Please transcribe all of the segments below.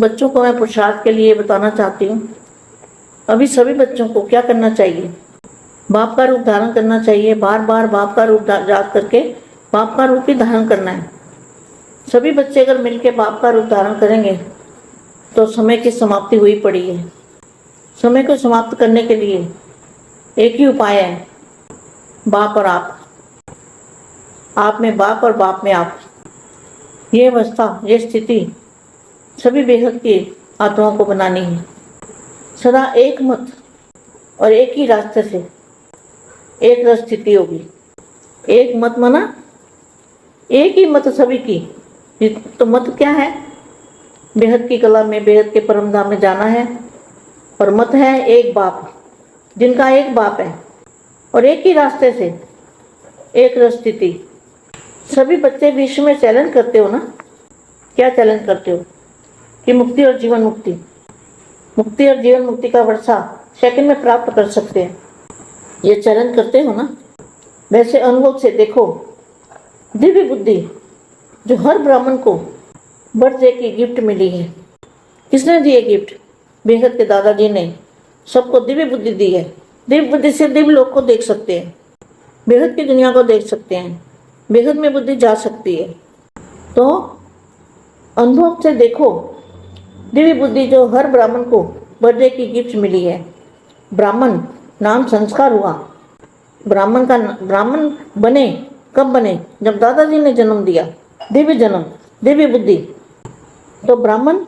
बच्चों को मैं पुरुषार्थ के लिए बताना चाहती हूँ। अभी सभी बच्चों को क्या करना चाहिए, बाप का रूप धारण करना चाहिए। बार बार बाप का रूप याद करके बाप का रूप ही धारण करना है। सभी बच्चे अगर मिलकर बाप का रूप धारण करेंगे तो समय की समाप्ति हुई पड़ी है। समय को समाप्त करने के लिए एक ही उपाय है, बाप और आप में बाप और बाप में आप। ये अवस्था, ये स्थिति सभी बेहद की आत्माओं को बनानी है। सदा एक मत और एक ही रास्ते से एक रस स्थिति होगी। एक मत माना एक ही मत सभी की। तो मत क्या है? बेहद की कला में, बेहद के परम धाम में जाना है। और मत है एक बाप, जिनका एक बाप है और एक ही रास्ते से एक रस स्थिति। सभी बच्चे विश्व में चैलेंज करते हो ना? क्या चैलेंज करते हो कि मुक्ति और जीवन मुक्ति, मुक्ति और जीवन मुक्ति का वर्षा सेकंड में प्राप्त कर सकते हैं। ये चैलेंज करते हो ना? वैसे अनुभव से देखो, दिव्य बुद्धि जो हर ब्राह्मण को बर्थडे की गिफ्ट मिली है। किसने दी है गिफ्ट? बेहद के दादाजी ने सबको दिव्य बुद्धि दी है। दिव्य बुद्धि से दिव्य लोक को देख सकते हैं, बेहद की दुनिया को देख सकते हैं, बेहद में बुद्धि जा सकती है। तो अनुभव से देखो, दिव्य बुद्धि जो हर ब्राह्मण को बर्थडे की गिफ्ट मिली है। ब्राह्मण नाम संस्कार हुआ। ब्राह्मण बने कब बने? जब दादाजी ने जन्म दिया, दिव्य जन्म, दिव्य बुद्धि। तो ब्राह्मण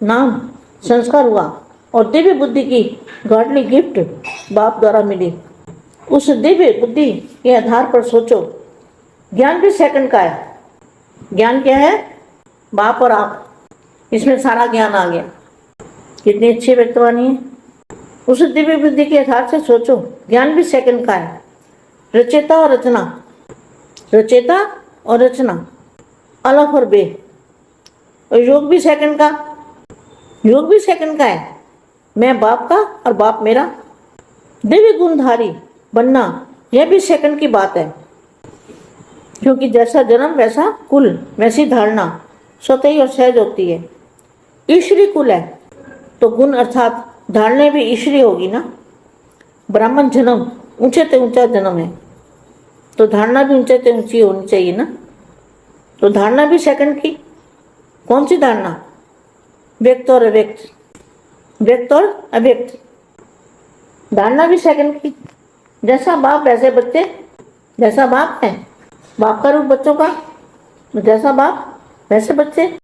नाम संस्कार हुआ और दिव्य बुद्धि की गॉडली गिफ्ट बाप द्वारा मिली। उस दिव्य बुद्धि के आधार पर सोचो, ज्ञान भी सेकंड का है। ज्ञान क्या है? बाप और आप, इसमें सारा ज्ञान आ गया। कितनी अच्छी व्यक्तवाणी है। उस दिव्य बुद्धि के आधार से सोचो, ज्ञान भी सेकंड का है। रचेता और रचना, रचेता और रचना अलग और बे। और योग भी सेकंड का, योग भी सेकंड का है। मैं बाप का और बाप मेरा। दिव्य गुणधारी बनना, यह भी सेकंड की बात है। क्योंकि जैसा जन्म वैसा कुल, वैसी धारणा स्वतः ही और सहज होती है। ईश्वरी कुल है तो गुण अर्थात धारणा भी ईश्वरी होगी ना। ब्राह्मण जन्म ऊंचे से ऊंचा जन्म है, तो धारणा भी ऊंचे से ऊंची होनी चाहिए ना। तो धारणा भी सेकंड की। कौन सी धारणा? व्यक्त और अव्यक्त, व्यक्त और अव्यक्त। धारणा भी सेकंड की। जैसा बाप वैसे बच्चे, जैसा बाप है, बाप का रूप बच्चों का, जैसा बाप वैसे बच्चे।